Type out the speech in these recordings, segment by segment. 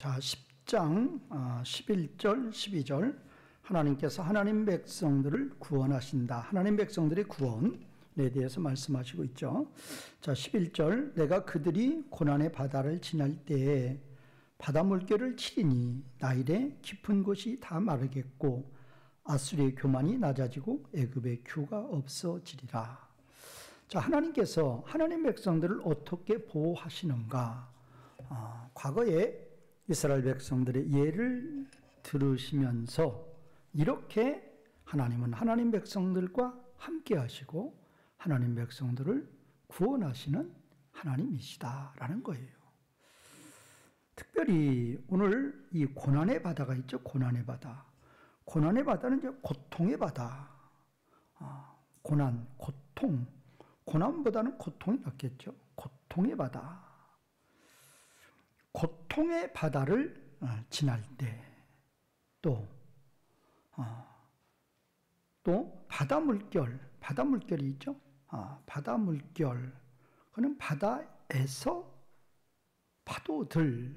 자, 10장 11절, 12절 하나님께서 하나님 백성들을 구원하신다. 하나님 백성들의 구원에 대해서 말씀하시고 있죠. 자, 11절 내가 그들이 고난의 바다를 지날 때에 바다 물결을 치리니 나일의 깊은 곳이 다 마르겠고 아수리의 교만이 낮아지고 애굽의 규가 없어지리라. 자, 하나님께서 하나님 백성들을 어떻게 보호하시는가? 과거에 이스라엘 백성들의 예를 들으시면서 이렇게 하나님은 하나님 백성들과 함께 하시고 하나님 백성들을 구원하시는 하나님이시다라는 거예요. 특별히 오늘 이 고난의 바다가 있죠. 고난의 바다. 고난의 바다는 이제 고통의 바다. 고난, 고통. 고난보다는 고통이 낫겠죠. 고통의 바다. 고통의 바다를 지날 때 또 바다 물결이 있죠. 바다 물결. 그는 바다에서 파도들.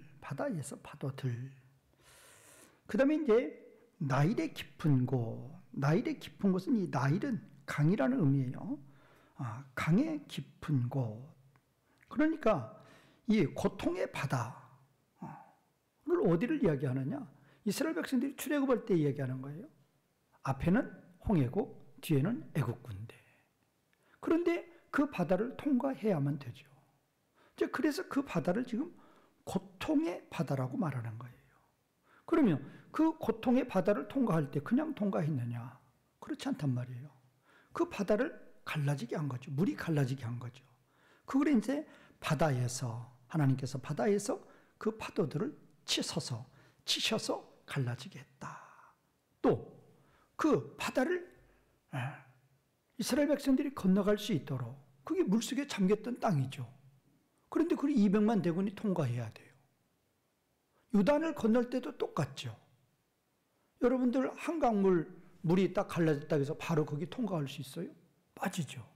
그 다음에 이제 나일의 깊은 곳. 나일의 깊은 곳은 이 나일은 강이라는 의미예요. 강의 깊은 곳. 그러니까 이 고통의 바다를 어디를 이야기하느냐? 이스라엘 백성들이 출애굽할 때 이야기하는 거예요. 앞에는 홍해고 뒤에는 애국 군대. 그런데 그 바다를 통과해야만 되죠. 그래서 그 바다를 지금 고통의 바다라고 말하는 거예요. 그러면 그 고통의 바다를 통과할 때 그냥 통과했느냐? 그렇지 않단 말이에요. 그 바다를 갈라지게 한 거죠. 물이 갈라지게 한 거죠. 그걸 이제 하나님께서 바다에서 그 파도들을 치셔서 갈라지게 했다. 또 그 바다를 이스라엘 백성들이 건너갈 수 있도록 그게 물속에 잠겼던 땅이죠. 그런데 그걸 200만 대군이 통과해야 돼요. 요단을 건널 때도 똑같죠. 여러분들 한강물 물이 딱 갈라졌다고 해서 바로 거기 통과할 수 있어요? 빠지죠.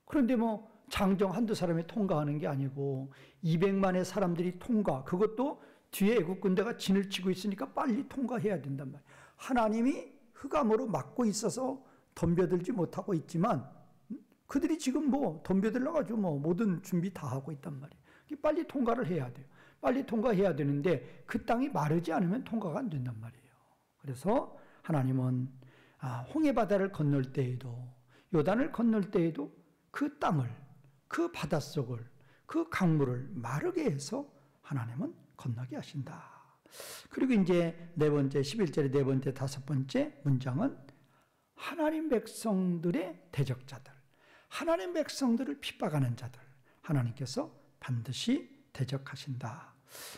그런데 장정 한두 사람이 통과하는 게 아니고 200만의 사람들이 그것도 뒤에 애국 군대가 진을 치고 있으니까 빨리 통과해야 된단 말이에요. 하나님이 흑암으로 막고 있어서 덤벼들지 못하고 있지만 그들이 지금 덤벼들러가지고 모든 준비 다 하고 있단 말이에요. 빨리 통과를 해야 돼요. 빨리 통과해야 되는데 그 땅이 마르지 않으면 통과가 안 된단 말이에요. 그래서 하나님은 홍해 바다를 건널 때에도 요단을 건널 때에도 그 땅을 그 바닷속을 그 강물을 마르게 해서 하나님은 건너게 하신다. 그리고 이제 11절의 네 번째, 다섯 번째 문장은 하나님 백성들의 대적자들, 하나님 백성들을 핍박하는 자들, 하나님께서 반드시 대적하신다.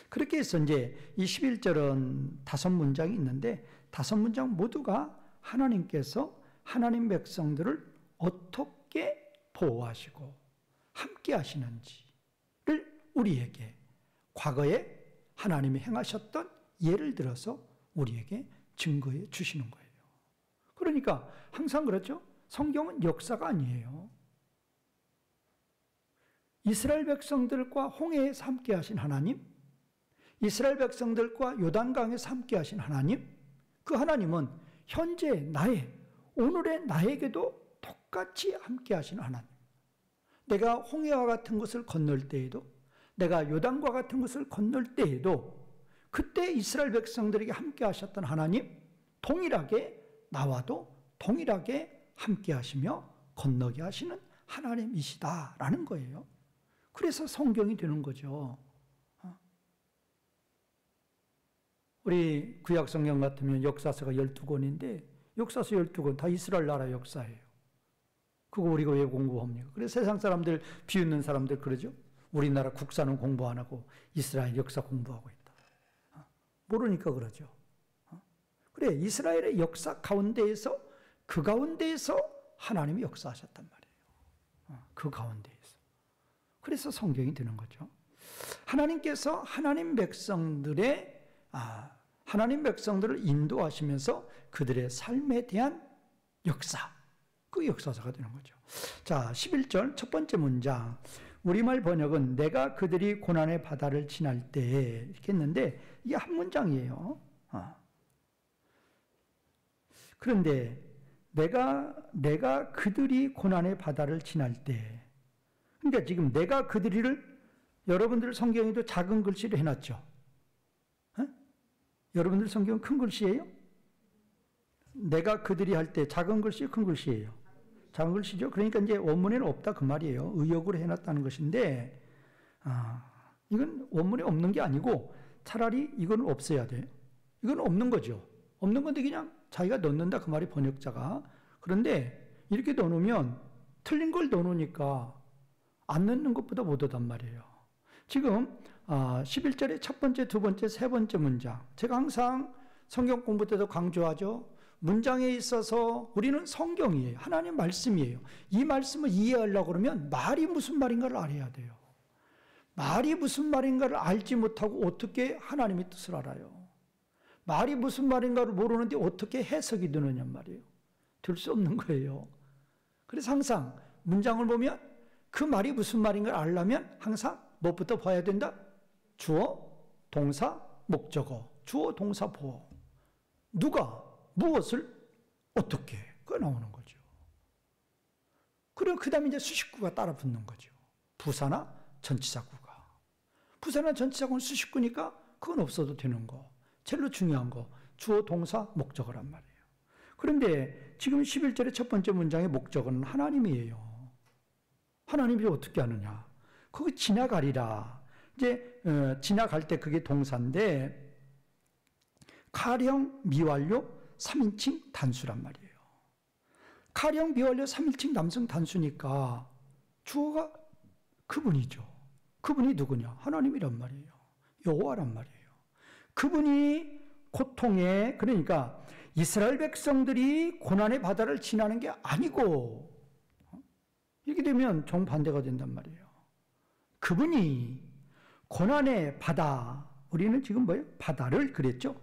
그렇게 해서 이제 이 11절은 다섯 문장이 있는데 다섯 문장 모두가 하나님께서 하나님 백성들을 어떻게 보호하시고 함께 하시는지를 우리에게 과거에 하나님이 행하셨던 예를 들어서 우리에게 증거해 주시는 거예요. 그러니까 항상 그렇죠. 성경은 역사가 아니에요. 이스라엘 백성들과 홍해에서 함께 하신 하나님, 이스라엘 백성들과 요단강에서 함께 하신 하나님, 그 하나님은 현재 오늘의 나에게도 똑같이 함께 하신 하나님. 내가 홍해와 같은 것을 건널 때에도 내가 요단과 같은 것을 건널 때에도 그때 이스라엘 백성들에게 함께 하셨던 하나님 동일하게 나와도 동일하게 함께 하시며 건너게 하시는 하나님이시다라는 거예요. 그래서 성경이 되는 거죠. 우리 구약 성경 같으면 역사서가 12권인데 역사서 12권 다 이스라엘 나라 역사예요. 그거 우리가 왜 공부합니까? 그래서 세상 사람들 비웃는 사람들 그러죠. 우리나라 국사는 공부 안 하고 이스라엘 역사 공부하고 있다. 모르니까 그러죠. 그래, 이스라엘의 역사 가운데에서 그 가운데에서 하나님이 역사하셨단 말이에요. 그 가운데에서. 그래서 성경이 되는 거죠. 하나님께서 하나님 백성들을 인도하시면서 그들의 삶에 대한 역사, 그 역사서가 되는 거죠. 자, 11절 첫 번째 문장. 우리말 번역은 내가 그들이 고난의 바다를 지날 때 이렇게 했는데 이게 한 문장이에요. 그런데 내가 그들이 고난의 바다를 지날 때, 그러니까 지금 내가 그들이를 여러분들 성경에도 작은 글씨로 해놨죠. 여러분들 성경은 큰 글씨예요? 내가 그들이 할 때 작은 글씨, 큰 글씨예요? 작은 글씨죠. 그러니까 이제 원문에는 없다 그 말이에요. 의역으로 해놨다는 것인데, 이건 원문에 없는 게 아니고 차라리 이건 없어야 돼요. 이건 없는 거죠. 없는 건데 그냥 자기가 넣는다 그 말이 번역자가. 그런데 이렇게 넣어놓으면 틀린 걸 넣어놓으니까 안 넣는 것보다 못하단 말이에요. 지금 11절의 첫 번째, 두 번째, 세 번째 문장, 제가 항상 성경 공부 때도 강조하죠. 문장에 있어서 우리는 성경이에요. 하나님 말씀이에요. 이 말씀을 이해하려고 그러면 말이 무슨 말인가를 알아야 돼요. 말이 무슨 말인가를 알지 못하고 어떻게 하나님의 뜻을 알아요? 말이 무슨 말인가를 모르는데 어떻게 해석이 되느냐 말이에요. 될 수 없는 거예요. 그래서 항상 문장을 보면 그 말이 무슨 말인가를 알려면 항상 무엇부터 봐야 된다? 주어, 동사, 목적어. 주어, 동사, 보어. 누가, 무엇을, 어떻게. 그거 나오는 거죠. 그리고 그 다음에 이제 수식구가 따라 붙는 거죠. 부사나 전치사구가. 부사나 전치사구는 수식구니까 그건 없어도 되는 거. 제일로 중요한 거. 주어, 동사, 목적어란 말이에요. 그런데 지금 11절의 첫 번째 문장의 목적어는 하나님이에요. 하나님이 어떻게 하느냐. 그거 지나가리라. 이제 지나갈 때 그게 동사인데 가령, 미완료, 3인칭 단수란 말이에요. 가령, 미완료, 3인칭 남성 단수니까 주어가 그분이죠. 그분이 누구냐? 하나님이란 말이에요. 여호와란 말이에요. 그분이 고통에, 그러니까 이스라엘 백성들이 고난의 바다를 지나는 게 아니고, 이렇게 되면 정반대가 된단 말이에요. 그분이 고난의 바다, 우리는 지금 뭐예요? 바다를 그랬죠.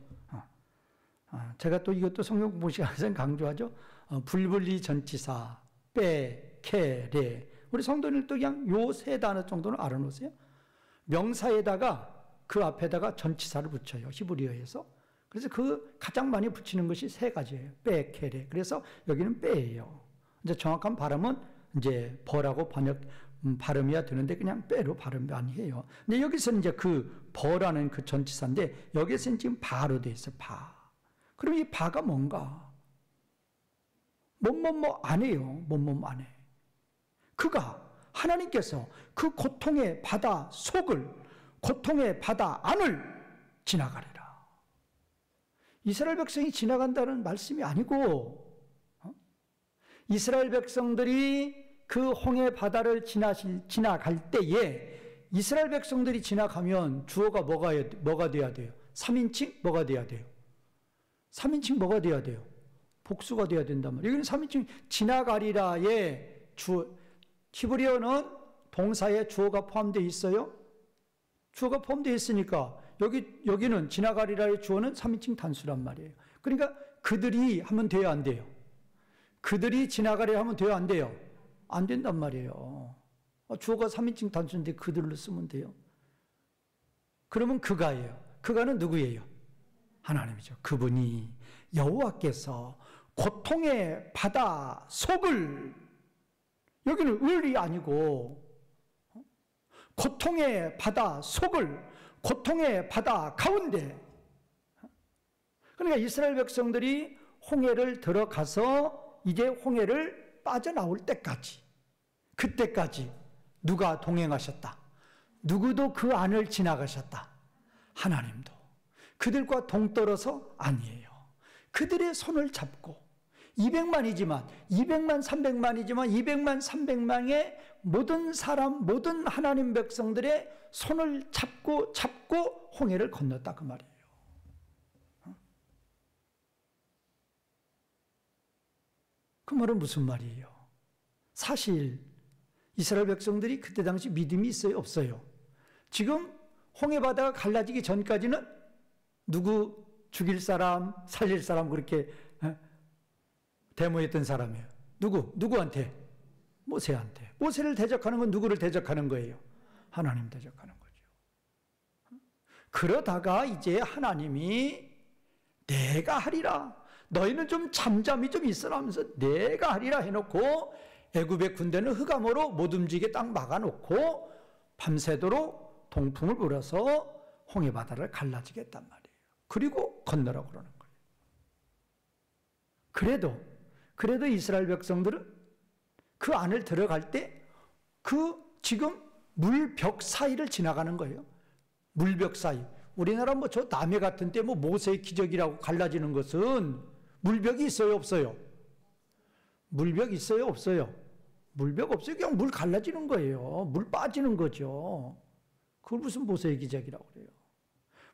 제가 또 이것도 성경 공부 시간에서 강조하죠. 불분리 전치사, 빼, 캐, 레. 우리 성도들 또 그냥 요 세 단어 정도는 알아놓으세요. 명사에다가 그 앞에다가 전치사를 붙여요. 히브리어에서. 그래서 그 가장 많이 붙이는 것이 세 가지예요. 빼, 캐, 레. 그래서 여기는 빼예요. 이제 정확한 발음은 이제 버라고 발음해야 되는데 그냥 빼로 발음 많이 해요. 근데 여기서는 이제 그 버라는 그 전치사인데 여기서는 지금 바로 돼 있어요. 바. 그럼 이 바가 뭔가? 뭐뭐뭐 안 해요. 뭐뭐뭐 안 해. 그가 하나님께서 그 고통의 바다 속을, 고통의 바다 안을 지나가리라. 이스라엘 백성이 지나간다는 말씀이 아니고 이스라엘 백성들이 그 홍해 바다를 지나갈 때에 이스라엘 백성들이 지나가면 주어가 뭐가 돼야 돼요? 3인칭 뭐가 돼야 돼요? 3인칭 뭐가 돼야 돼요? 복수가 돼야 된단 말이에요. 여기는 3인칭 지나가리라의 히브리어는 동사에 주어가 포함되어 있어요. 주어가 포함되어 있으니까 여기는 지나가리라의 주어는 3인칭 단수란 말이에요. 그러니까 그들이 하면 돼요, 안 돼요? 그들이 지나가리라 하면 돼요, 안 돼요? 안 된단 말이에요. 주어가 3인칭 단수인데 그들로 쓰면 돼요. 그러면 그가예요. 그가는 누구예요? 하나님이죠. 그분이 여호와께서 고통의 바다 속을, 여기는 을이 아니고 고통의 바다 속을, 고통의 바다 가운데, 그러니까 이스라엘 백성들이 홍해를 들어가서 이제 홍해를 빠져나올 때까지, 그때까지 누가 동행하셨다? 누구도 그 안을 지나가셨다? 하나님도. 그들과 동떨어서 아니에요. 그들의 손을 잡고 200만이지만 200만 300만이지만 200만 300만의 모든 사람, 모든 하나님 백성들의 손을 잡고 홍해를 건넜다 그 말이에요. 그 말은 무슨 말이에요? 사실 이스라엘 백성들이 그때 당시 믿음이 있어요, 없어요? 지금 홍해 바다가 갈라지기 전까지는 누구 죽일 사람, 살릴 사람 그렇게 데모했던 사람이에요. 누구한테? 모세한테. 모세를 대적하는 건 누구를 대적하는 거예요? 하나님 대적하는 거죠. 그러다가 이제 하나님이 내가 하리라. 너희는 좀 잠잠히 좀 있으라 하면서 내가 하리라 해놓고 애굽의 군대는 흑암으로 못 움직이게 딱 막아놓고 밤새도록 동풍을 불어서 홍해바다를 갈라지게 했단 말이에요. 그리고 건너라고 그러는 거예요. 그래도 이스라엘 백성들은 그 안을 들어갈 때 그 지금 물벽 사이를 지나가는 거예요. 물벽 사이. 우리나라 뭐 저 남해 같은 때 뭐 모세의 기적이라고 갈라지는 것은 물벽이 있어요, 없어요? 물벽 있어요, 없어요? 물벽 없어요. 그냥 물 갈라지는 거예요. 물 빠지는 거죠. 그걸 무슨 모세의 기적이라고 그래요.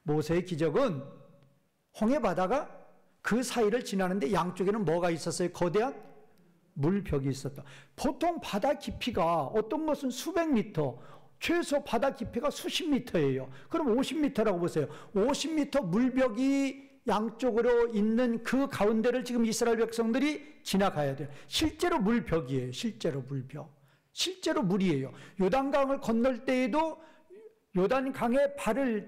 모세의 기적은 홍해바다가 그 사이를 지나는데 양쪽에는 뭐가 있었어요? 거대한 물벽이 있었다. 보통 바다 깊이가 어떤 것은 수백 미터, 최소 바다 깊이가 수십 미터예요. 그럼 50미터라고 보세요. 50미터 물벽이 양쪽으로 있는 그 가운데를 지금 이스라엘 백성들이 지나가야 돼요. 실제로 물벽이에요. 실제로 물벽. 실제로 물이에요. 요단강을 건널 때에도 요단강에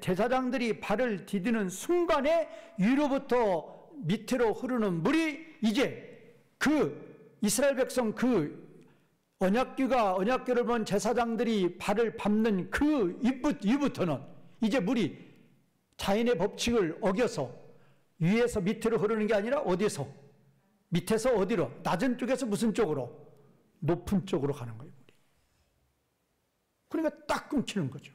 제사장들이 발을 디디는 순간에 위로부터 밑으로 흐르는 물이 이제 그 이스라엘 백성 그 언약궤를 본 제사장들이 발을 밟는 그 위부터는 이제 물이 자연의 법칙을 어겨서 위에서 밑으로 흐르는 게 아니라 어디에서? 밑에서 어디로? 낮은 쪽에서 무슨 쪽으로? 높은 쪽으로 가는 거예요, 물이. 그러니까 딱 끊기는 거죠.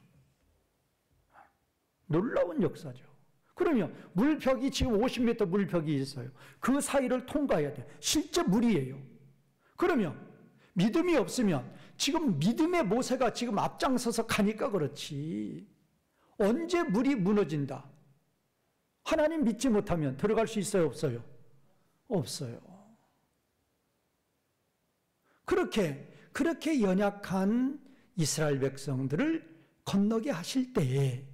놀라운 역사죠. 그러면 물벽이 지금 50m 물벽이 있어요. 그 사이를 통과해야 돼요. 실제 물이에요. 그러면 믿음이 없으면 지금 믿음의 모세가 지금 앞장서서 가니까 그렇지. 언제 물이 무너진다? 하나님 믿지 못하면 들어갈 수 있어요, 없어요? 없어요. 그렇게 연약한 이스라엘 백성들을 건너게 하실 때에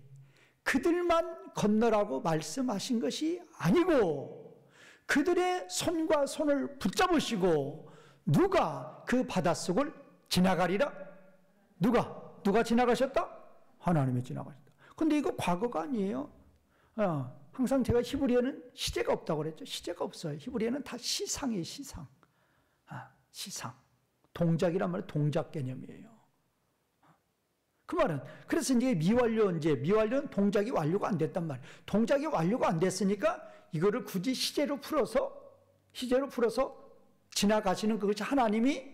그들만 건너라고 말씀하신 것이 아니고 그들의 손과 손을 붙잡으시고 누가 그 바닷속을 지나가리라? 누가 지나가셨다? 하나님이 지나가셨다. 근데 이거 과거가 아니에요. 항상 제가 히브리어는 시제가 없다고 그랬죠. 시제가 없어요. 히브리어는 다 시상이에요, 시상. 시상. 동작이란 말은 동작 개념이에요. 그 말은, 그래서 이제 미완료는 동작이 완료가 안 됐단 말이에요. 동작이 완료가 안 됐으니까 이거를 굳이 시제로 풀어서 지나가시는 그것이 하나님이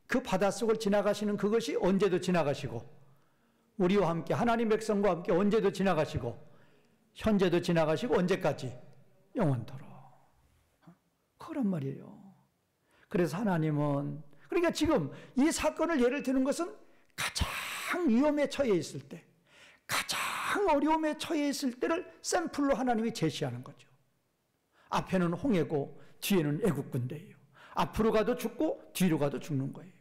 그 바닷속을 지나가시는 그것이 언제도 지나가시고 우리와 함께 하나님 백성과 함께 언제도 지나가시고 현재도 지나가시고 언제까지? 영원토록. 그런 말이에요. 그래서 하나님은 그러니까 지금 이 사건을 예를 드는 것은 가장 위험에 처해 있을 때 가장 어려움에 처해 있을 때를 샘플로 하나님이 제시하는 거죠. 앞에는 홍해고 뒤에는 애국 군대예요. 앞으로 가도 죽고 뒤로 가도 죽는 거예요.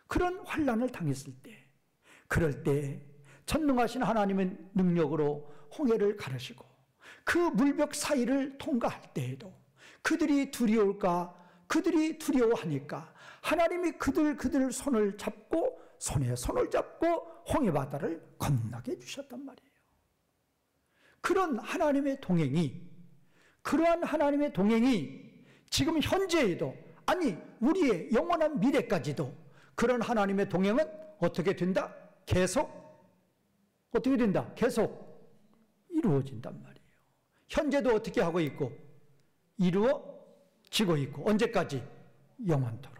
그런 환난을 당했을 때 그럴 때 전능하신 하나님의 능력으로 홍해를 가르시고 그 물벽 사이를 통과할 때에도 그들이 두려울까? 그들이 두려워하니까 하나님이 그들 손을 잡고 손에 손을 잡고 홍해바다를 건너게 해주셨단 말이에요. 그러한 하나님의 동행이 지금 현재에도 아니 우리의 영원한 미래까지도 그런 하나님의 동행은 어떻게 된다? 어떻게 된다? 계속 이루어진단 말이에요. 현재도 어떻게 하고 있고 이루어지고 있고 언제까지? 영원토록.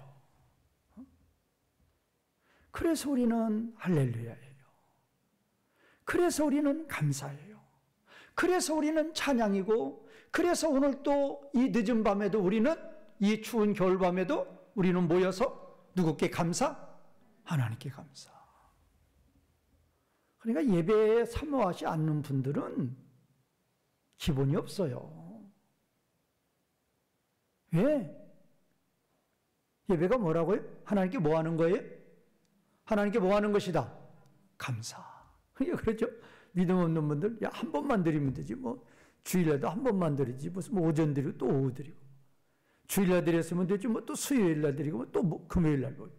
그래서 우리는 할렐루야예요. 그래서 우리는 감사해요. 그래서 우리는 찬양이고 그래서 오늘 또 이 늦은 밤에도 우리는 이 추운 겨울밤에도 우리는 모여서 누구께 감사? 하나님께 감사. 그러니까 예배에 사모하지 않는 분들은 기본이 없어요. 왜? 예배가 뭐라고요? 하나님께 뭐 하는 거예요? 하나님께 뭐 하는 것이다? 감사. 그렇죠? 믿음 없는 분들, 야, 한 번만 드리면 되지. 뭐, 주일에도 한 번만 드리지. 무슨 뭐 오전 드리고 또 오후 드리고. 주일날 드렸으면 되지. 뭐 또 수요일날 드리고 또 뭐 금요일날 뭐.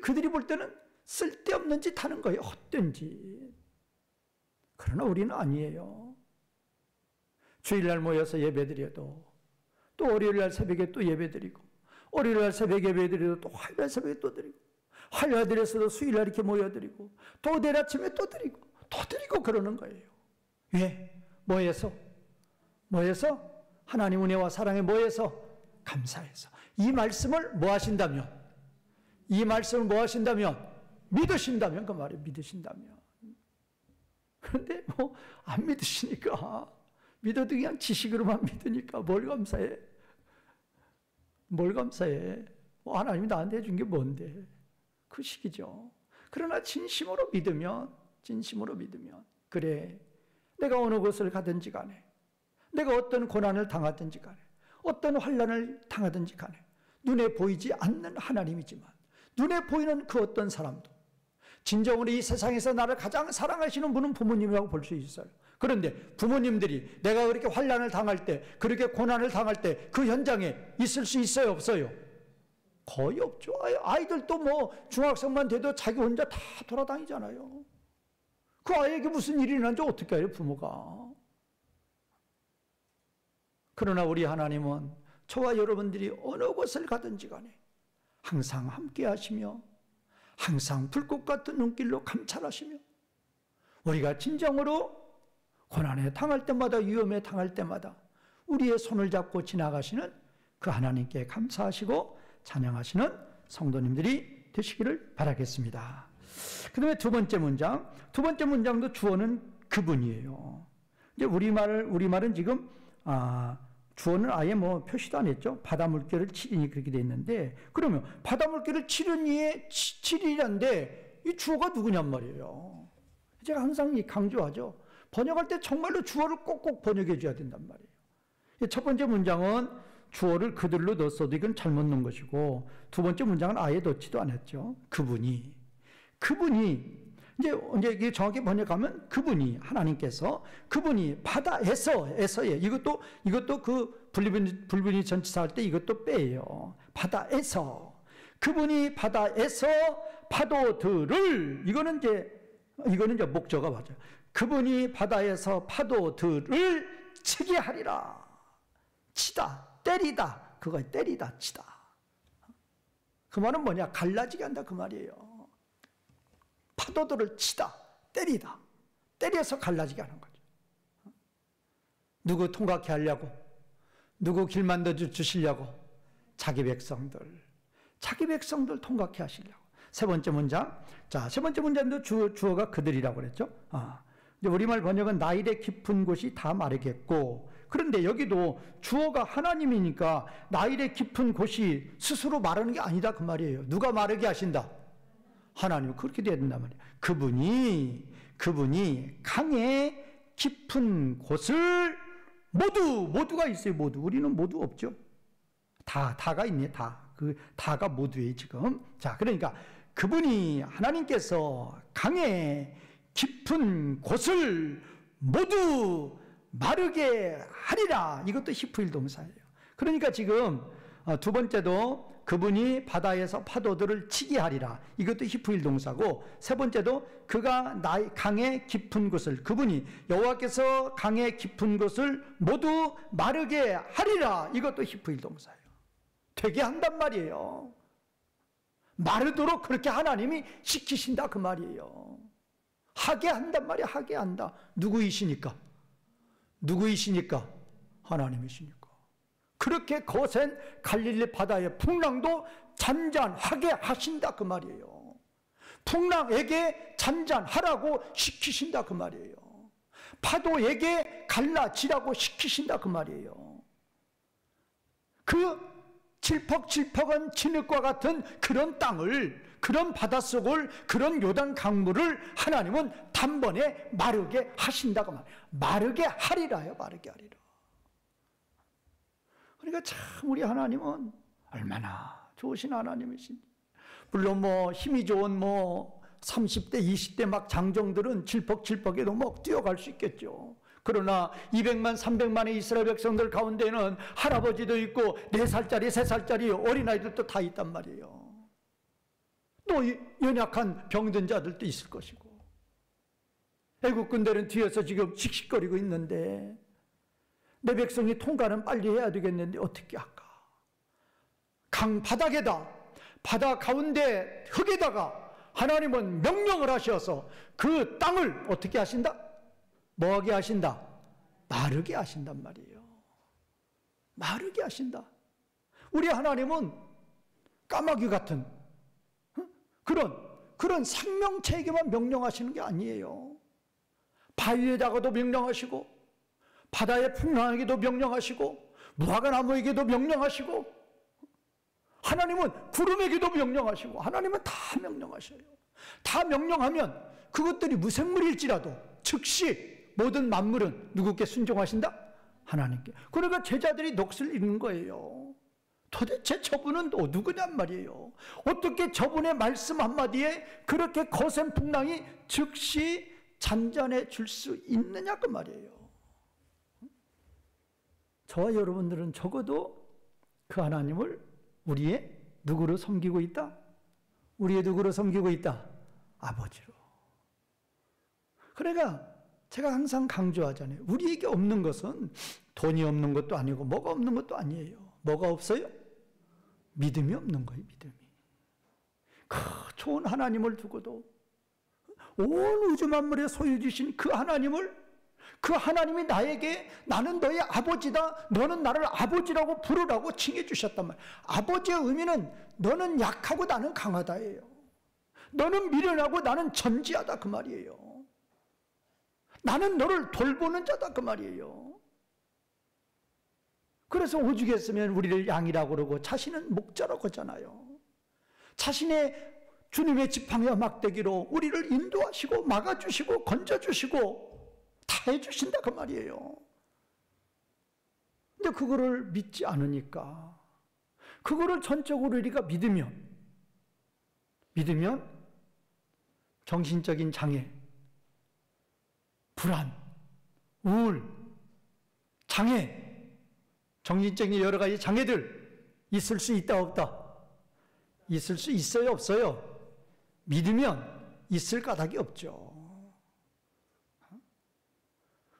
그들이 볼 때는 쓸데없는 짓 하는 거예요. 헛된 짓. 그러나 우리는 아니에요. 주일날 모여서 예배드려도 또 월요일날 새벽에 또 예배드리고 월요일날 새벽에 예배드려도 또 화요일날 새벽에 또 드리고 화요일 드려서도 수요일날 이렇게 모여드리고 또 내일 아침에 또 드리고 또 드리고 그러는 거예요. 왜? 뭐해서? 하나님 은혜와 사랑에 뭐해서? 감사해서. 이 말씀을 뭐 하신다면? 믿으신다면 그 말이에요. 믿으신다면. 그런데 뭐 안 믿으시니까 믿어도 그냥 지식으로만 믿으니까 뭘 감사해? 뭐 하나님이 나한테 해준 게 뭔데? 그 식이죠. 그러나 진심으로 믿으면 그래, 내가 어느 곳을 가든지 간에 내가 어떤 고난을 당하든지 간에 어떤 환난을 당하든지 간에 눈에 보이지 않는 하나님이지만 눈에 보이는 그 어떤 사람도 진정으로 이 세상에서 나를 가장 사랑하시는 분은 부모님이라고 볼 수 있어요. 그런데 부모님들이 내가 그렇게 환난을 당할 때, 그렇게 고난을 당할 때 그 현장에 있을 수 있어요, 없어요? 거의 없죠. 아이들도 뭐 중학생만 돼도 자기 혼자 다 돌아다니잖아요. 그 아이에게 무슨 일이 일어난지 어떻게 해요, 부모가? 그러나 우리 하나님은 저와 여러분들이 어느 곳을 가든지 간에 항상 함께 하시며 항상 불꽃 같은 눈길로 감찰하시며 우리가 진정으로 고난에 당할 때마다 위험에 당할 때마다 우리의 손을 잡고 지나가시는 그 하나님께 감사하시고 찬양하시는 성도님들이 되시기를 바라겠습니다. 그 다음에 두 번째 문장도 주어는 그분이에요. 이제 우리말은 지금 주어는 아예 뭐 표시도 안 했죠. 바다 물결을 치리니 그렇게 돼 있는데, 그러면 바다 물결을 치르니에 치리란데 이 주어가 누구냔 말이에요. 제가 항상 강조하죠. 번역할 때 정말로 주어를 꼭꼭 번역해 줘야 된단 말이에요. 첫 번째 문장은 주어를 그들로 넣었어도 이건 잘못 넣은 것이고, 두 번째 문장은 아예 넣지도 않았죠. 그분이 이제 정확히 번역하면 그분이, 하나님께서 그분이 바다에서예요. 이것도 그 불분이 전치사 할 때 이것도 빼요. 바다에서, 그분이 바다에서 파도들을, 이거는 이제 목적어가 맞아요. 그분이 바다에서 파도들을 치게 하리라. 치다, 때리다, 그거 때리다, 치다. 그 말은 뭐냐? 갈라지게 한다 그 말이에요. 파도들을 치다, 때리다, 때려서 갈라지게 하는 거죠. 누구 통각해 하려고, 누구 길 만들어 주시려고, 자기 백성들 통각해 하시려고. 세 번째 문장, 세 번째 문장도 주어가 그들이라고 그랬죠. 이제 우리말 번역은 나일의 깊은 곳이 다 마르겠고, 그런데 여기도 주어가 하나님이니까 나일의 깊은 곳이 스스로 마르는 게 아니다 그 말이에요. 누가 마르게 하신다? 하나님. 그렇게 돼야 된단 말이에요. 그분이 강의 깊은 곳을 모두가 있어요. 모두. 우리는 모두 없죠. 다가 있네. 그 다가 모두예요 지금. 자, 그러니까 그분이, 하나님께서 강의 깊은 곳을 모두 마르게 하리라. 이것도 히프일 동사예요. 그러니까 지금 두 번째도 그분이 바다에서 파도들을 치게 하리라. 이것도 히프일 동사고, 세 번째도 그가 강의 깊은 곳을, 그분이 여호와께서 강의 깊은 곳을 모두 마르게 하리라. 이것도 히프일 동사예요. 되게 한단 말이에요. 마르도록 그렇게 하나님이 시키신다 그 말이에요. 하게 한단 말이에요. 하게 한다. 누구이시니까? 하나님이시니까. 그렇게 거센 갈릴리 바다의 풍랑도 잔잔하게 하신다 그 말이에요. 풍랑에게 잔잔하라고 시키신다 그 말이에요. 파도에게 갈라지라고 시키신다 그 말이에요. 그 질퍽질퍽한 진흙과 같은 그런 땅을, 그런 바닷속을, 그런 요단 강물을 하나님은 단번에 마르게 하신다고 말해요. 마르게 하리라요. 마르게 하리라. 그러니까 참 우리 하나님은 얼마나 좋으신 하나님이신지. 물론 뭐 힘이 좋은 30대 20대 막 장정들은 질퍽질퍽에도 막 뛰어갈 수 있겠죠. 그러나 200만 300만의 이스라엘 백성들 가운데는 할아버지도 있고 4살짜리 3살짜리 어린아이들도 다 있단 말이에요. 또 연약한 병든 자들도 있을 것이고, 애국 군대는 뒤에서 지금 씩씩거리고 있는데 내 백성이 통과는 빨리 해야 되겠는데 어떻게 할까? 강 바닥에다, 바다 가운데 흙에다가 하나님은 명령을 하셔서 그 땅을 어떻게 하신다? 뭐하게 하신다? 마르게 하신단 말이에요. 마르게 하신다. 우리 하나님은 까마귀 같은 그런 생명체에게만 명령하시는 게 아니에요. 바위에다가도 명령하시고, 바다의 풍랑에게도 명령하시고, 무화과나무에게도 명령하시고, 하나님은 구름에게도 명령하시고, 하나님은 다 명령하셔요. 다 명령하면 그것들이 무생물일지라도 즉시 모든 만물은 누구께 순종하신다? 하나님께. 그러니까 제자들이 넋을 잃는 거예요. 도대체 저분은 누구냔 말이에요. 어떻게 저분의 말씀 한마디에 그렇게 거센 풍랑이 즉시 잔잔해 줄 수 있느냐 그 말이에요. 저와 여러분들은 적어도 그 하나님을 우리의 누구로 섬기고 있다? 우리의 누구로 섬기고 있다? 아버지로. 그러니까 제가 항상 강조하잖아요. 우리에게 없는 것은 돈이 없는 것도 아니고 뭐가 없는 것도 아니에요. 뭐가 없어요? 믿음이 없는 거예요. 믿음이. 그 좋은 하나님을 두고도 온 우주 만물의 소유 주신 그 하나님을, 그 하나님이 나에게 나는 너의 아버지다, 너는 나를 아버지라고 부르라고 칭해 주셨단 말이에요. 아버지의 의미는 너는 약하고 나는 강하다예요. 너는 미련하고 나는 전지하다 그 말이에요. 나는 너를 돌보는 자다 그 말이에요. 그래서 오죽했으면 우리를 양이라고 그러고 자신은 목자라고 하잖아요. 자신의 주님의 지팡이와 막대기로 우리를 인도하시고 막아주시고 건져주시고 다 해주신다 그 말이에요. 근데 그거를 믿지 않으니까, 그거를 전적으로 우리가 믿으면 정신적인 장애, 불안, 우울, 장애, 정신적인 여러 가지 장애들 있을 수 있다 없다? 있을 수 있어요 없어요? 믿으면 있을 까닭이 없죠.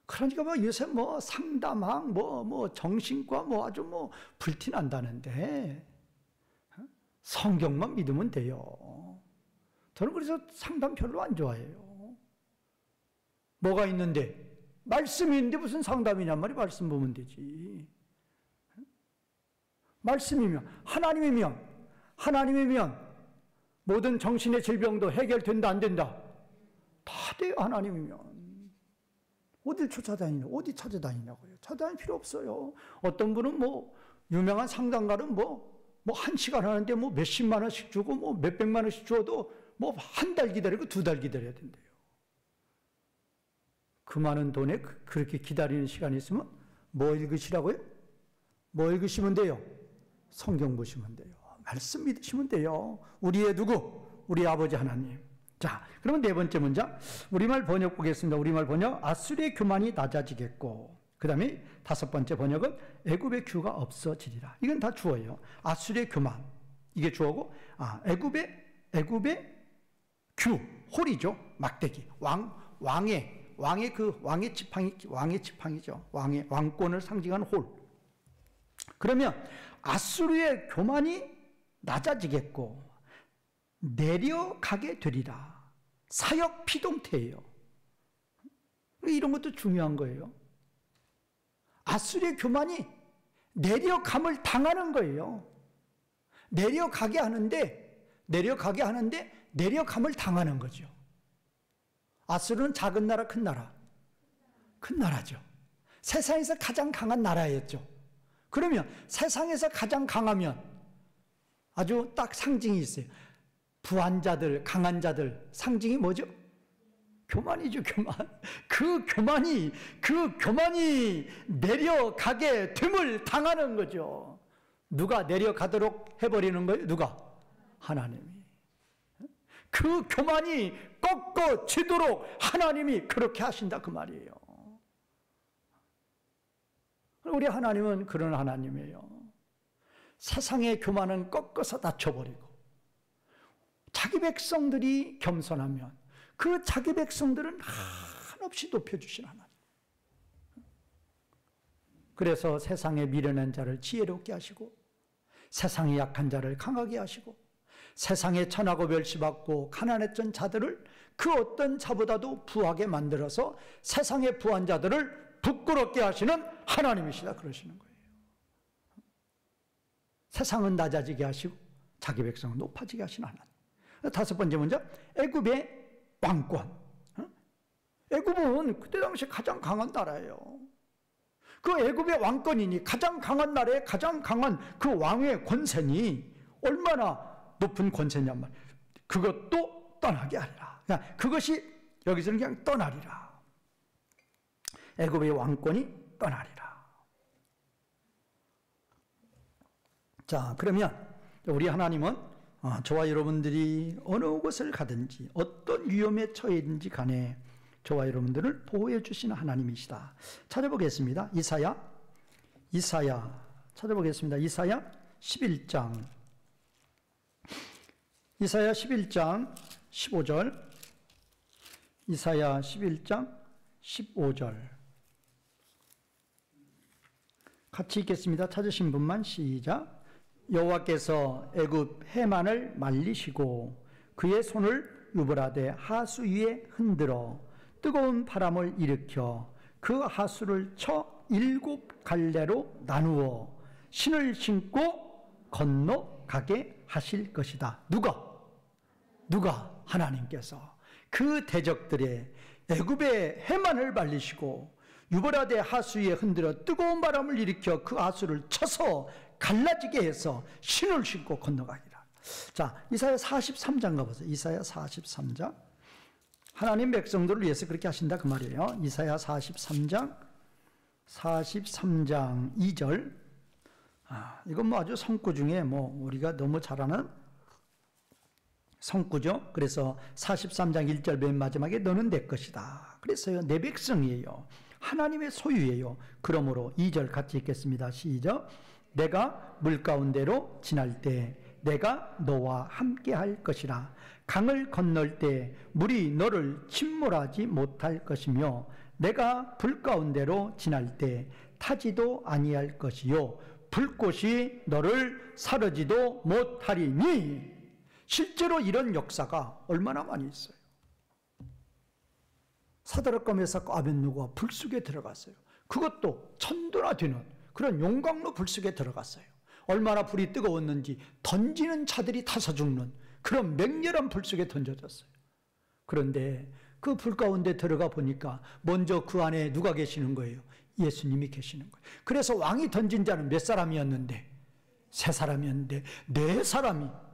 그러니까 요새 상담학, 정신과 아주 불티난다는데 성경만 믿으면 돼요. 저는 그래서 상담 별로 안 좋아해요. 뭐가 있는데? 말씀이 있는데 무슨 상담이냔 말이야. 말씀 보면 되지. 말씀이면, 하나님이면 모든 정신의 질병도 해결된다 안 된다? 다 돼요. 하나님이면. 어딜 어디 찾아다니냐고요. 찾아다닐 필요 없어요. 어떤 분은 유명한 상담가는 한 시간 하는데 몇십만 원씩 주고 몇백만 원씩 줘도 한 달 기다리고 2달 기다려야 된대요. 그 많은 돈에 그렇게 기다리는 시간이 있으면 뭐 읽으시라고요? 뭐 읽으시면 돼요? 성경 보시면 돼요. 말씀 믿으시면 돼요. 우리의 누구? 우리 아버지 하나님. 자, 그러면 네 번째 문장 우리말 번역 보겠습니다. 우리말 번역, 아수리의 교만이 낮아지겠고, 그 다음에 다섯 번째 번역은 애굽의 규가 없어지리라. 이건 다 주어예요. 아수리의 교만, 이게 주어고, 애굽의 규, 홀이죠. 막대기, 왕의 지팡이죠. 왕권을 상징하는 홀. 그러면 아수르의 교만이 낮아지겠고 내려가게 되리라. 사역 피동태예요. 이런 것도 중요한 거예요. 아수르의 교만이 내려감을 당하는 거예요. 내려가게 하는데 내려감을 당하는 거죠. 아수르는 작은 나라, 큰 나라? 큰 나라죠. 세상에서 가장 강한 나라였죠. 그러면 세상에서 가장 강하면 아주 딱 상징이 있어요. 부한 자들, 강한 자들, 상징이 뭐죠? 교만이죠, 교만. 그 교만이 내려가게 됨을 당하는 거죠. 누가 내려가도록 해버리는 거예요? 누가? 하나님이. 그 교만이 꺾어지도록 하나님이 그렇게 하신다 그 말이에요. 우리 하나님은 그런 하나님이에요. 세상의 교만은 꺾어서 낮춰버리고 자기 백성들이 겸손하면 그 자기 백성들은 한없이 높여주신 하나님. 그래서 세상에 미련한 자를 지혜롭게 하시고 세상에 약한 자를 강하게 하시고 세상에 천하고 멸시받고 가난했던 자들을 그 어떤 자보다도 부하게 만들어서 세상의 부한 자들을 부끄럽게 하시는 하나님이시다 그러시는 거예요. 세상은 낮아지게 하시고 자기 백성은 높아지게 하시는 하나님. 다섯 번째 문제, 애굽의 왕권. 애굽은 그때 당시 가장 강한 나라예요. 그 애굽의 왕권이니 가장 강한 나라에 가장 강한 그 왕의 권세니 얼마나 높은 권세냔 말이에요. 그것도 떠나게 하리라. 그것이 여기서는 그냥 떠나리라. 애굽의 왕권이 떠나리라. 자, 그러면 우리 하나님은 저와 여러분들이 어느 곳을 가든지 어떤 위험에 처해있는지 간에 저와 여러분들을 보호해 주시는 하나님이시다. 찾아보겠습니다. 이사야 찾아보겠습니다. 이사야 11장 15절 이사야 11장 15절 같이 읽겠습니다. 찾으신 분만 시작. 여호와께서 애굽 해만을 말리시고 그의 손을 유브라데 하수 위에 흔들어 뜨거운 바람을 일으켜 그 하수를 쳐 7 갈래로 나누어 신을 신고 건너가게 하실 것이다. 누가? 하나님께서 그 대적들의 애굽의 해만을 말리시고 유브라데 하수 위에 흔들어 뜨거운 바람을 일으켜 그 하수를 쳐서 갈라지게 해서 신을 신고 건너가기라. 자, 이사야 43장 가보세요. 이사야 43장. 하나님 백성들을 위해서 그렇게 하신다 그 말이에요. 이사야 43장 2절. 이건 뭐 아주 성구 중에 우리가 너무 잘 아는 성구죠. 그래서 43장 1절 맨 마지막에 너는 내 것이다. 그래서요, 내 백성이에요. 하나님의 소유예요. 그러므로 2절 같이 읽겠습니다. 시작. 내가 물 가운데로 지날 때 내가 너와 함께 할 것이라. 강을 건널 때 물이 너를 침몰하지 못할 것이며 내가 불 가운데로 지날 때 타지도 아니할 것이요 불꽃이 너를 사르지도 못하리니. 실제로 이런 역사가 얼마나 많이 있어요. 사드락과 메삭과 아벳느고가 불 속에 들어갔어요. 그것도 천도나 되는 그런 용광로 불 속에 들어갔어요. 얼마나 불이 뜨거웠는지 던지는 자들이 타서 죽는 그런 맹렬한 불 속에 던져졌어요. 그런데 그 불 가운데 들어가 보니까 먼저 그 안에 누가 계시는 거예요? 예수님이 계시는 거예요. 그래서 왕이 던진 자는 몇 사람이었는데? 3사람이었는데 4사람이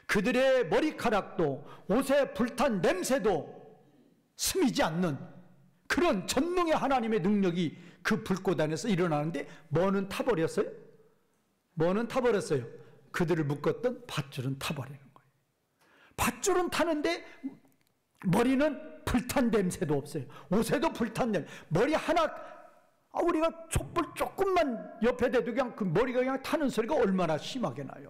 그들의 머리카락도 옷에 불탄 냄새도 스미지 않는 그런 전능의 하나님의 능력이 그 불꽃 안에서 일어나는데 뭐는 타버렸어요? 그들을 묶었던 밧줄은 타버리는 거예요. 밧줄은 타는데 머리는 불탄 냄새도 없어요. 옷에도 불탄 냄새. 머리 하나, 우리가 촛불 조금만 옆에 대도 그냥 그 머리가 그냥 타는 소리가 얼마나 심하게 나요.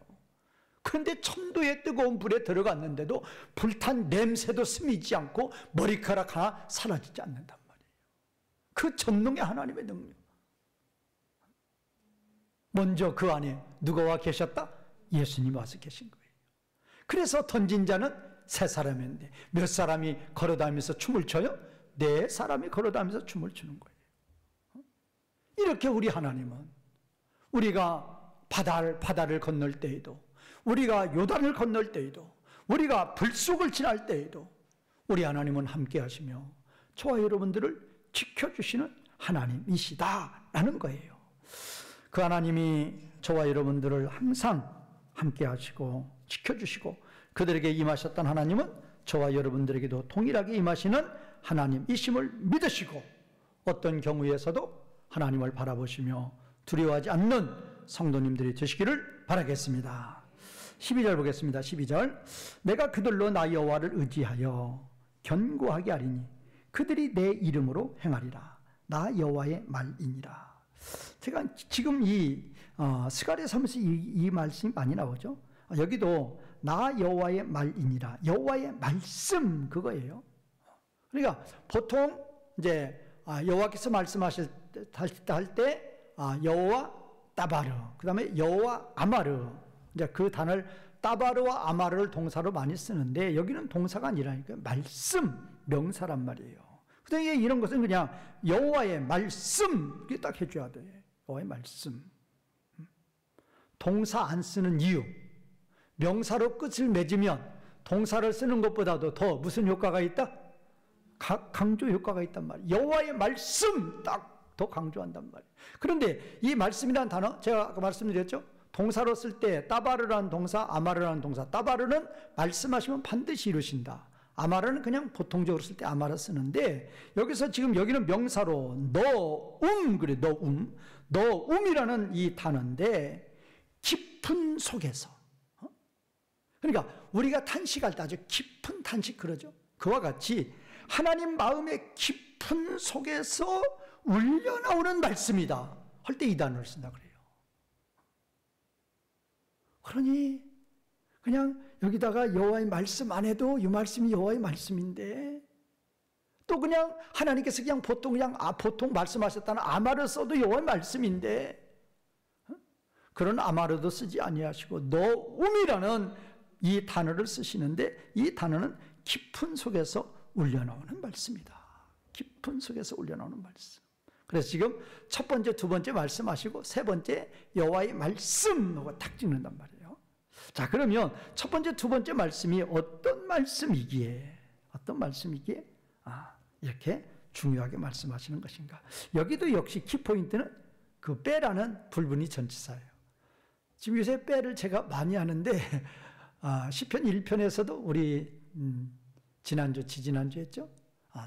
그런데 천도의 뜨거운 불에 들어갔는데도 불탄 냄새도 스미지 않고 머리카락 하나 사라지지 않는단 말이에요. 그 전능의 하나님의 능력. 먼저 그 안에 누가 와 계셨다? 예수님 와서 계신 거예요. 그래서 던진 자는 3사람인데 몇 사람이 걸어다니면서 춤을 춰요? 4사람이 걸어다니면서 춤을 추는 거예요. 이렇게 우리 하나님은 우리가 바다를 건널 때에도, 우리가 요단을 건널 때에도, 우리가 불속을 지날 때에도 우리 하나님은 함께 하시며 저와 여러분들을 지켜주시는 하나님이시다라는 거예요. 그 하나님이 저와 여러분들을 항상 함께 하시고 지켜주시고 그들에게 임하셨던 하나님은 저와 여러분들에게도 동일하게 임하시는 하나님이심을 믿으시고 어떤 경우에서도 하나님을 바라보시며 두려워하지 않는 성도님들이 되시기를 바라겠습니다. 12절 보겠습니다. 12절. 내가 그들로 나 여호와를 의지하여 견고하게 하리니 그들이 내 이름으로 행하리라. 나 여호와의 말이니라. 제가 지금 이 스가랴 서면서 이 말씀이 많이 나오죠. 여기도 나 여호와의 말이니라. 여호와의 말씀 그거예요. 그러니까 보통 이제 여호와께서 말씀하실 때 여호와 따바르, 그다음에 여호와 아마르, 이제 그 단어를 따바르와 아마르를 동사로 많이 쓰는데 여기는 동사가 아니라니까 말씀, 명사란 말이에요. 그다음에 이런 것은 그냥 여호와의 말씀 이렇게 딱 해줘야 돼. 여호와의 말씀. 동사 안 쓰는 이유, 명사로 끝을 맺으면 동사를 쓰는 것보다도 더 무슨 효과가 있다? 강조 효과가 있단 말이에요. 여호와의 말씀 딱 더 강조한단 말이에요. 그런데 이 말씀이라는 단어, 제가 아까 말씀드렸죠? 동사로 쓸 때 따바르라는 동사, 아마르라는 동사. 따바르는 말씀하시면 반드시 이루신다. 아마르는 그냥 보통적으로 쓸 때 아마르 쓰는데 여기서 지금 여기는 명사로 그래, 너움이라는 이 단어인데 깊은 속에서. 그러니까 우리가 탄식할 때 아주 깊은 탄식 그러죠. 그와 같이 하나님 마음의 깊은 속에서 울려나오는 말씀이다 할 때 이 단어를 쓴다 그래요. 그러니 그냥 여기다가 여호와의 말씀 안 해도 이 말씀이 여호와의 말씀인데 또 그냥 하나님께서 그냥 보통 말씀하셨다는 아마르 써도 여호와의 말씀인데 그런 아마르도 쓰지 아니하시고 너움이라는 이 단어를 쓰시는데 이 단어는 깊은 속에서 울려나오는 말씀이다. 깊은 속에서 울려나오는 말씀. 그래서 지금 첫 번째, 두 번째 말씀하시고 세 번째 여호와의 말씀하고 탁 찍는단 말이에요. 자, 그러면 첫 번째, 두 번째 말씀이 어떤 말씀이기에 이렇게 중요하게 말씀하시는 것인가? 여기도 역시 키포인트는 그 빼라는 불분이 전치사예요. 지금 요새 빼를 제가 많이 하는데 시편 1편에서도 우리 지난주, 지지난주 했죠?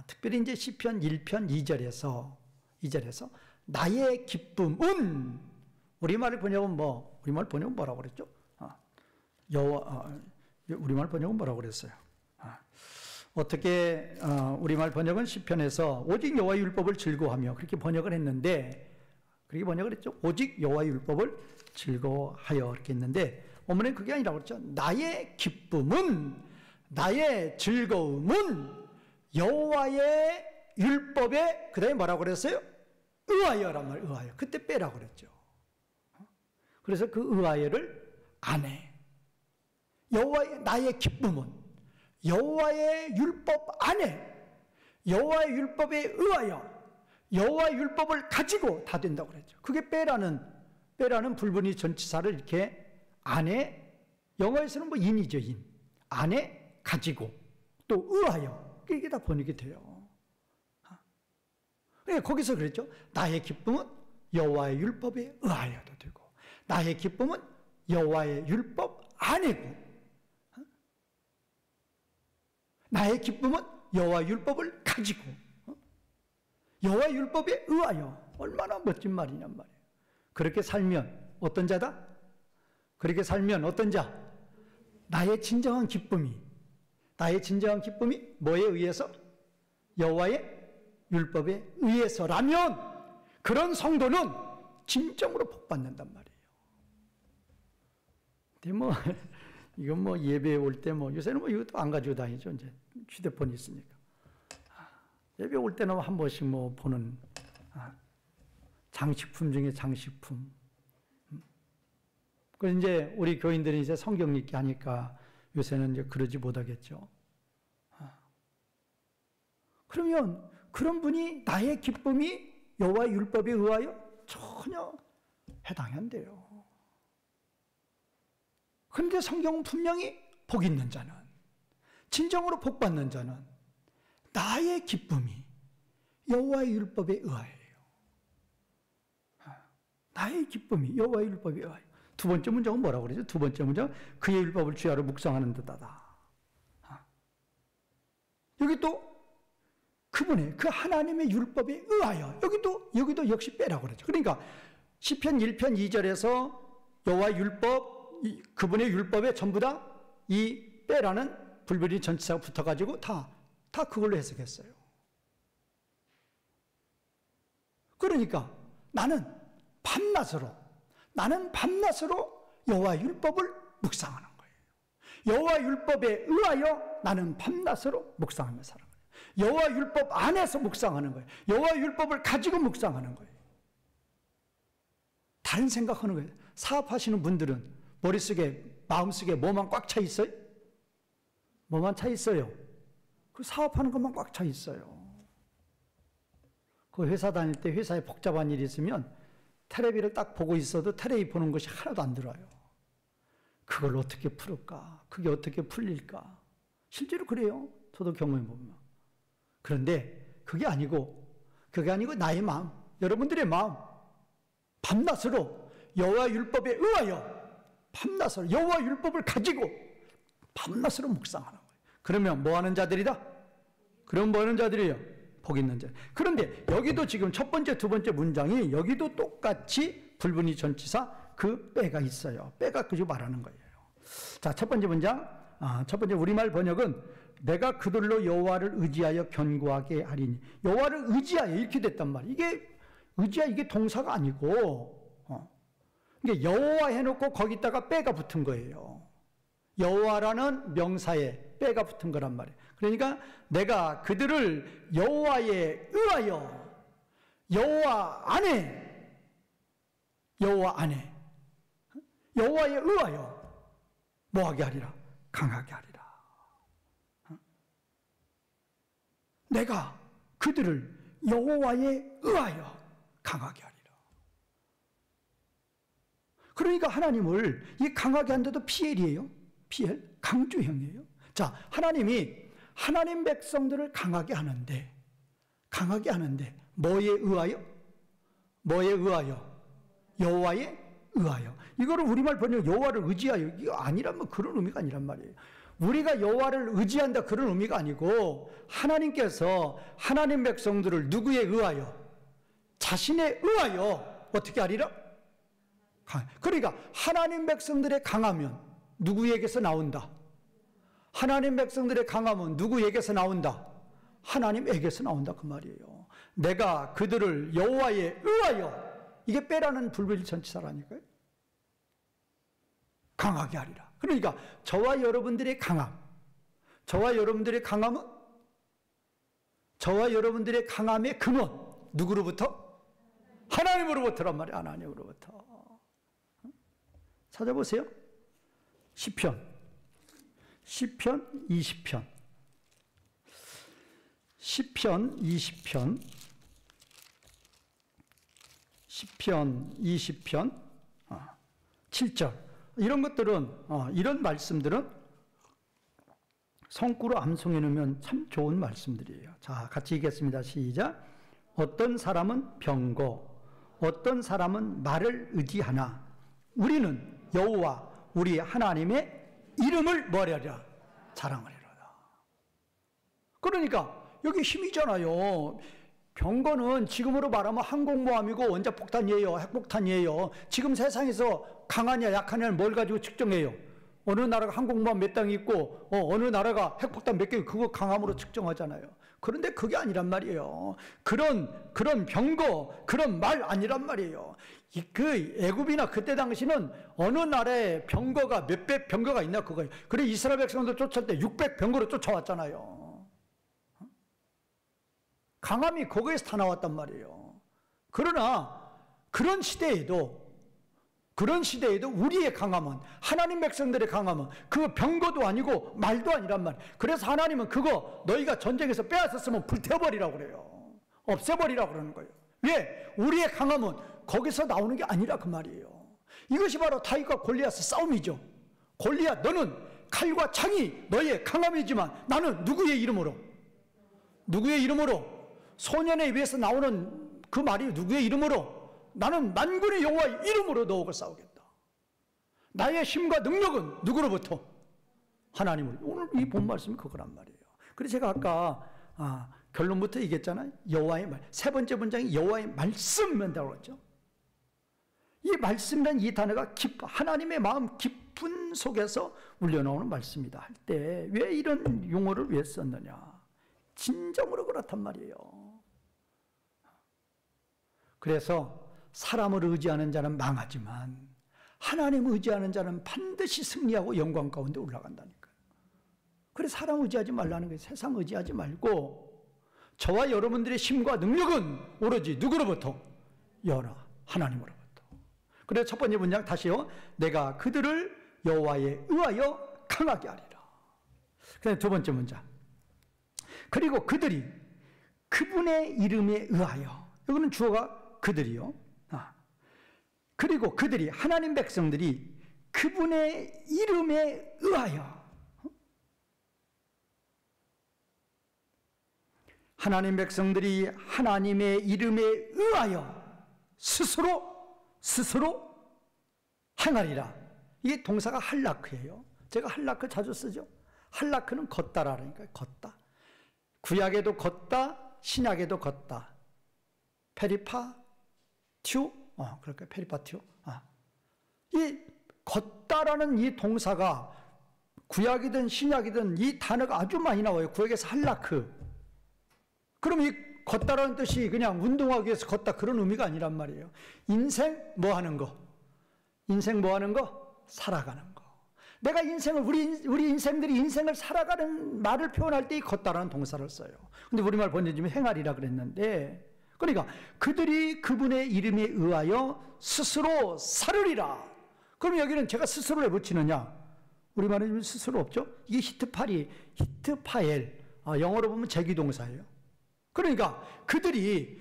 특별히 이제 시편 1편 2절에서 나의 기쁨은 우리말 번역은 뭐라고 그랬죠? 우리말 번역은 뭐라고 그랬어요? 어떻게 우리말 번역은 시편에서 오직 여호와의 율법을 즐거워하며 그렇게 번역을 했는데 그렇게 번역을 했죠. 오직 여호와의 율법을 즐거워하여 이렇게 했는데 원문에 그게 아니라고 그랬죠. 나의 기쁨은 나의 즐거움은 여호와의 율법에 그다음에 뭐라고 그랬어요? 의하여란 말, 의하여. 그때 빼라고 그랬죠. 그래서 그 의하여를 안 해. 나의 기쁨은 여호와의 율법 안에 여호와의 율법에 의하여 여호와의 율법을 가지고 다 된다고 그랬죠. 그게 빼라는 불분이 전치사를 이렇게 안에 영어에서는 뭐 인이죠, 인. 안에 가지고 또 의하여 이게 다 번역이 돼요. 거기서 그랬죠. 나의 기쁨은 여호와의 율법에 의하여도 되고 나의 기쁨은 여호와의 율법 안에고 나의 기쁨은 여호와의 율법을 가지고 여호와의 율법에 의하여 얼마나 멋진 말이냔 말이에요. 그렇게 살면 어떤 자다? 그렇게 살면 어떤 자? 나의 진정한 기쁨이 뭐에 의해서? 여호와의 율법에 의해서라면 그런 성도는 진정으로 복받는단 말이에요. 근데 이건 예배에 올 때 요새는 이것도 안 가지고 다니죠. 이제 휴대폰이 있으니까. 예배 올 때는 한 번씩 보는 장식품 중에 장식품. 그래서 이제 우리 교인들이 이제 성경 읽기 하니까 요새는 이제 그러지 못하겠죠. 그러면 그런 분이 나의 기쁨이 여호와의 율법에 의하여 전혀 해당이 안 돼요. 그런데 성경은 분명히 복 있는 자는, 진정으로 복 받는 자는 나의 기쁨이 여호와의 율법에 의하여요. 나의 기쁨이 여호와의 율법에 의하여. 두 번째 문장은 뭐라고 그러죠? 두 번째 문장 그의 율법을 주야로 묵상하는 듯하다. 여기 또 그분의 그 하나님의 율법에 의하여 여기도 역시 빼라고 그러죠. 그러니까 시편 1편 2절에서 여호와의 율법 그분의 율법에 전부 다 이 빼라는 불변이 전치사가 붙어가지고 다 그걸로 해석했어요. 그러니까 나는 밤낮으로 여호와의 율법을 묵상하는 거예요. 여호와 율법에 의하여 나는 밤낮으로 묵상하며 살아가는 거예요. 여호와 율법 안에서 묵상하는 거예요. 여호와 율법을 가지고 묵상하는 거예요. 다른 생각하는 거예요. 사업하시는 분들은 머릿속에, 마음속에 뭐만 꽉 차 있어요? 뭐만 차 있어요? 그 사업하는 것만 꽉 차 있어요. 그 회사 다닐 때 회사에 복잡한 일이 있으면 텔레비를 딱 보고 있어도 텔레비 보는 것이 하나도 안 들어요. 그걸 어떻게 풀을까? 그게 어떻게 풀릴까? 실제로 그래요. 저도 경험해 보면. 그런데 그게 아니고 나의 마음, 여러분들의 마음, 밤낮으로 여호와 율법에 의하여 밤낮으로 여호와 율법을 가지고 밤낮으로 묵상하는 거예요. 그러면 뭐 하는 자들이다? 그럼 뭐 하는 자들이에요? 복 있는 자. 그런데 여기도 지금 첫 번째, 두 번째 문장이 여기도 똑같이 불분이 전치사 그 빼가 있어요. 빼가 그저 말하는 거예요. 자, 첫 번째 문장, 첫 번째 우리말 번역은 내가 그들로 여호와를 의지하여 견고하게 하리니. 여호와를 의지하여 이렇게 됐단 말이에요. 이게 의지하 이게 동사가 아니고, 이게 여호와 해놓고 거기다가 빼가 붙은 거예요. 여호와라는 명사에 빼가 붙은 거란 말이에요. 그러니까 내가 그들을 여호와에 의하여 여호와 안에 여호와에 의하여 뭐하게 하리라? 강하게 하리라. 내가 그들을 여호와에 의하여 강하게 하리라. 그러니까 하나님을 이 강하게 한데도 피엘이에요. 피엘, 강조형이에요. 자, 하나님이 하나님 백성들을 강하게 하는데 뭐에 의하여? 뭐에 의하여? 여호와에 의하여. 이거를 우리말 번역 여호와를 의지하여. 이거 아니라면 그런 의미가 아니란 말이에요. 우리가 여호와를 의지한다 그런 의미가 아니고 하나님께서 하나님 백성들을 누구에 의하여? 자신에 의하여 어떻게 하리라? 그러니까 하나님 백성들의 강하면 누구에게서 나온다? 하나님 백성들의 강함은 누구에게서 나온다? 하나님에게서 나온다 그 말이에요. 내가 그들을 여호와에 의하여, 이게 빼라는 불변전치사라니까요. 강하게 하리라. 그러니까 저와 여러분들의 강함, 저와 여러분들의 강함의 근원 누구로부터? 하나님으로부터란 말이에요. 하나님으로부터. 찾아보세요. 시편 20편. 시편 20편 7절. 이런 것들은, 이런 말씀들은 성구로 암송해 놓으면 참 좋은 말씀들이에요. 자, 같이 읽겠습니다. 시작. 어떤 사람은 병고, 어떤 사람은 말을 의지하나 우리는 여호와 우리 하나님의 이름을 뭐하리라? 자랑하리로다. 그러니까 여기 힘이잖아요. 병거는 지금으로 말하면 항공모함이고 원자폭탄이에요. 핵폭탄이에요. 지금 세상에서 강하냐 약하냐를 뭘 가지고 측정해요? 어느 나라가 항공모함 몇 당 있고 어느 나라가 핵폭탄 몇 개 그거 강함으로 측정하잖아요. 그런데 그게 아니란 말이에요. 그런 병거, 그런 말 아니란 말이에요. 그 애굽이나 그때 당시는 어느 나라에 병거가 몇 배 병거가 있나 그거예요. 그래 이스라엘 백성들 쫓을 때 600 병거로 쫓아왔잖아요. 강함이 거기에서 다 나왔단 말이에요. 그러나 그런 시대에도 우리의 강함은, 하나님 백성들의 강함은 그 병거도 아니고 말도 아니란 말이에요. 그래서 하나님은 그거 너희가 전쟁에서 빼앗았으면 불태워버리라고 그래요. 없애버리라고 그러는 거예요. 왜? 우리의 강함은 거기서 나오는 게 아니라 그 말이에요. 이것이 바로 다윗과 골리앗의 싸움이죠. 골리앗, 너는 칼과 창이 너의 강함이지만 나는 누구의 이름으로? 소년의 입에서 나오는 그 말이 누구의 이름으로? 나는 만군의 여호와의 이름으로 너하고 싸우겠다. 나의 힘과 능력은 누구로부터? 하나님으로. 오늘 이 본 말씀이 그거란 말이에요. 그래서 제가 아까 결론부터 얘기했잖아요. 여호와의 말. 세 번째 문장이 여호와의 말씀이라고 했죠. 이 말씀이란 이 단어가 하나님의 마음 깊은 속에서 울려나오는 말씀이다 할 때 왜 이런 용어를 왜 썼느냐? 진정으로 그렇단 말이에요. 그래서 사람을 의지하는 자는 망하지만 하나님 의지하는 자는 반드시 승리하고 영광 가운데 올라간다니까요. 그래서 사람 의지하지 말라는 거예요. 세상 의지하지 말고 저와 여러분들의 힘과 능력은 오로지 누구로부터? 여호와 하나님으로부터. 그래서 첫 번째 문장 다시요. 내가 그들을 여호와에 의하여 강하게 하리라. 그다음에 두 번째 문장. 그리고 그들이 그분의 이름에 의하여. 이거는 주어가 그들이요. 그리고 그들이 하나님 백성들이 그분의 이름에 의하여. 하나님 백성들이 하나님의 이름에 의하여 스스로 행하리라. 이게 동사가 할라크예요. 제가 할라크 자주 쓰죠. 할라크는 걷다라니까요. 걷다. 구약에도 걷다, 신약에도 걷다. 페리파튜, 그럴까요? 페리파튜. 이 걷다라는 이 동사가 구약이든 신약이든 이 단어가 아주 많이 나와요. 구약에서 할라크. 그럼 이 걷다라는 뜻이 그냥 운동하기 위해서 걷다 그런 의미가 아니란 말이에요. 인생 뭐 하는 거? 인생 뭐 하는 거? 살아가는 거. 내가 인생을 우리 인생들이 인생을 살아가는 말을 표현할 때 이 걷다라는 동사를 써요. 근데 우리말 번역이면 행하리라 그랬는데, 그러니까 그들이 그분의 이름에 의하여 스스로 살으리라. 그럼 여기는 제가 스스로를 붙이느냐? 우리말은 스스로 없죠? 이게 히트파엘. 영어로 보면 제기동사예요. 그러니까 그들이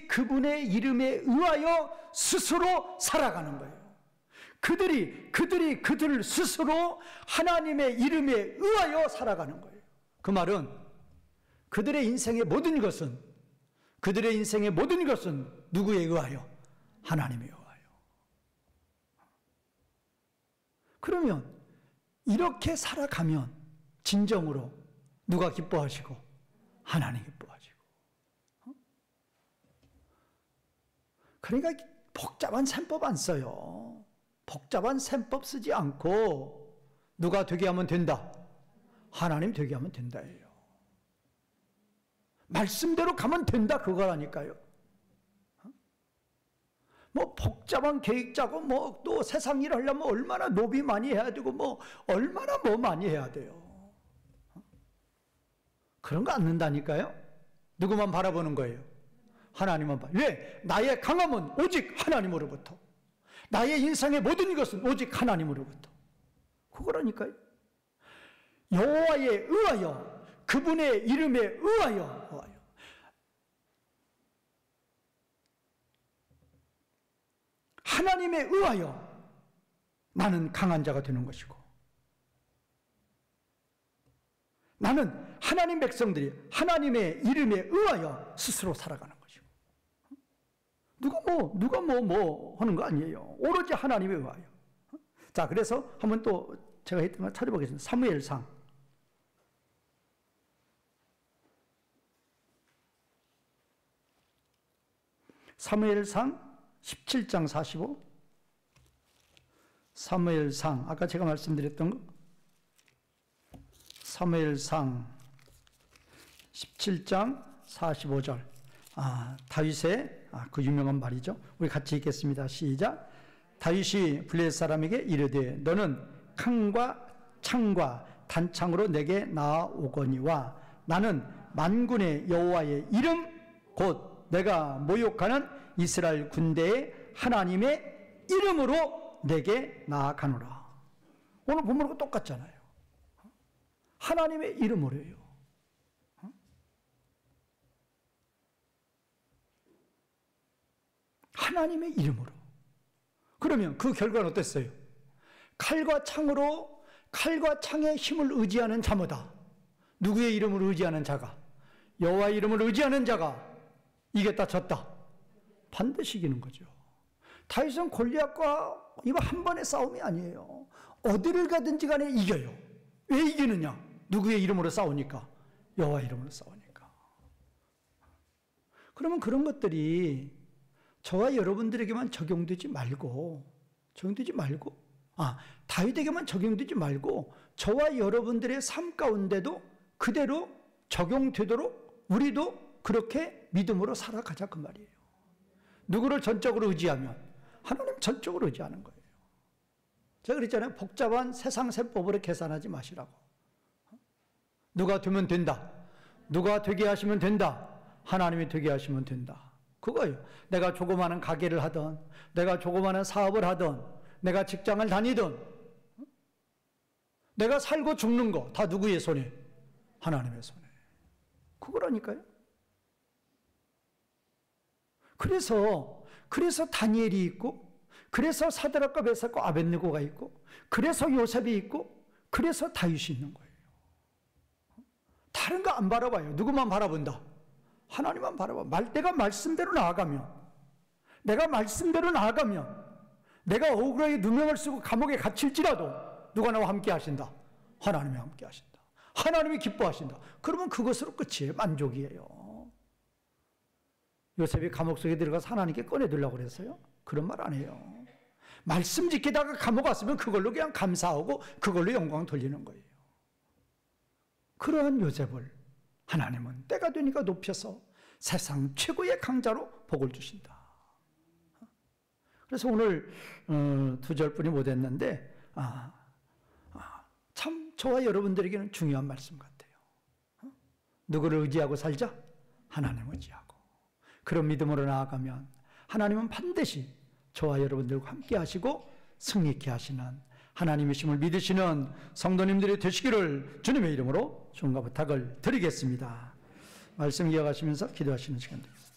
그분의 이름에 의하여 스스로 살아가는 거예요. 그들을 스스로 하나님의 이름에 의하여 살아가는 거예요. 그 말은 그들의 인생의 모든 것은 누구에 의하여? 하나님에 의하여. 그러면 이렇게 살아가면 진정으로 누가 기뻐하시고? 하나님 기뻐하시고. 그러니까 복잡한 셈법 안 써요. 복잡한 셈법 쓰지 않고 누가 되게 하면 된다? 하나님 되게 하면 된다예요. 말씀대로 가면 된다 그거라니까요. 뭐 복잡한 계획 짜고 뭐 또 세상 일 하려면 얼마나 노비 많이 해야 되고 뭐 얼마나 뭐 많이 해야 돼요. 그런 거 안 는다니까요. 누구만 바라보는 거예요? 하나님만 봐. 왜? 나의 강함은 오직 하나님으로부터. 나의 인생의 모든 것은 오직 하나님으로부터. 그거라니까요. 여호와에 의하여, 그분의 이름에 의하여. 하나님에 의하여 나는 강한 자가 되는 것이고, 나는 하나님 백성들이 하나님의 이름에 의하여 스스로 살아가는 것이고, 누가 뭐 하는 거 아니에요. 오로지 하나님에 의하여. 자, 그래서 한번 또 제가 했던 거 찾아보겠습니다. 사무엘상 17장 45. 사무엘상, 아까 제가 말씀드렸던 거. 사무엘상 17장 45절. 다윗의 그 유명한 말이죠. 우리 같이 읽겠습니다. 시작. 다윗이 블레셋 사람에게 이르되 너는 칼과 창과 단창으로 내게 나아오거니와 나는 만군의 여호와의 이름 곧 내가 모욕하는 이스라엘 군대의 하나님의 이름으로 내게 나아가노라. 오늘 본문하고 똑같잖아요. 하나님의 이름으로요. 하나님의 이름으로. 그러면 그 결과는 어땠어요? 칼과 창의 힘을 의지하는 자마다, 누구의 이름을 의지하는 자가? 여호와의 이름을 의지하는 자가 이겼다 졌다 반드시 이기는 거죠. 다윗은 골리앗과 이거 한 번의 싸움이 아니에요. 어디를 가든지 간에 이겨요. 왜 이기느냐? 누구의 이름으로 싸우니까? 여호와의 이름으로 싸우니까. 그러면 그런 것들이 저와 여러분들에게만 적용되지 말고 다윗에게만 적용되지 말고 저와 여러분들의 삶 가운데도 그대로 적용되도록 우리도 그렇게 믿음으로 살아가자 그 말이에요. 누구를 전적으로 의지하면? 하나님 전적으로 의지하는 거예요. 제가 그랬잖아요. 복잡한 세상 세법으로 계산하지 마시라고. 누가 되면 된다. 누가 되게 하시면 된다. 하나님이 되게 하시면 된다. 그거예요. 내가 조그마한 가게를 하든, 내가 조그마한 사업을 하든, 내가 직장을 다니든, 내가 살고 죽는 거 다 누구의 손에? 하나님의 손에. 그거라니까요. 그래서 다니엘이 있고, 그래서 사드락과 메삭과 아벳느고가 있고, 그래서 요셉이 있고, 그래서 다윗이 있는 거예요. 다른 거 안 바라봐요. 누구만 바라본다? 하나님만 바라봐. 내가 말씀대로 나아가면, 내가 말씀대로 나아가면, 내가 억울하게 누명을 쓰고 감옥에 갇힐지라도 누가 나와 함께 하신다? 하나님이 함께 하신다. 하나님이 기뻐하신다. 그러면 그것으로 끝이에요. 만족이에요. 요셉이 감옥 속에 들어가서 하나님께 꺼내들라고 그랬어요? 그런 말 안 해요. 말씀 지키다가 감옥 왔으면 그걸로 그냥 감사하고 그걸로 영광 돌리는 거예요. 그러한 요셉을 하나님은 때가 되니까 높여서 세상 최고의 강자로 복을 주신다. 그래서 오늘 2절뿐이 못했는데 참 저와 여러분들에게는 중요한 말씀 같아요. 누구를 의지하고 살자? 하나님 의지하고. 그런 믿음으로 나아가면 하나님은 반드시 저와 여러분들과 함께 하시고 승리케 하시는 하나님이심을 믿으시는 성도님들이 되시기를 주님의 이름으로 축원과 부탁을 드리겠습니다. 말씀 이어가시면서 기도하시는 시간 되겠습니다.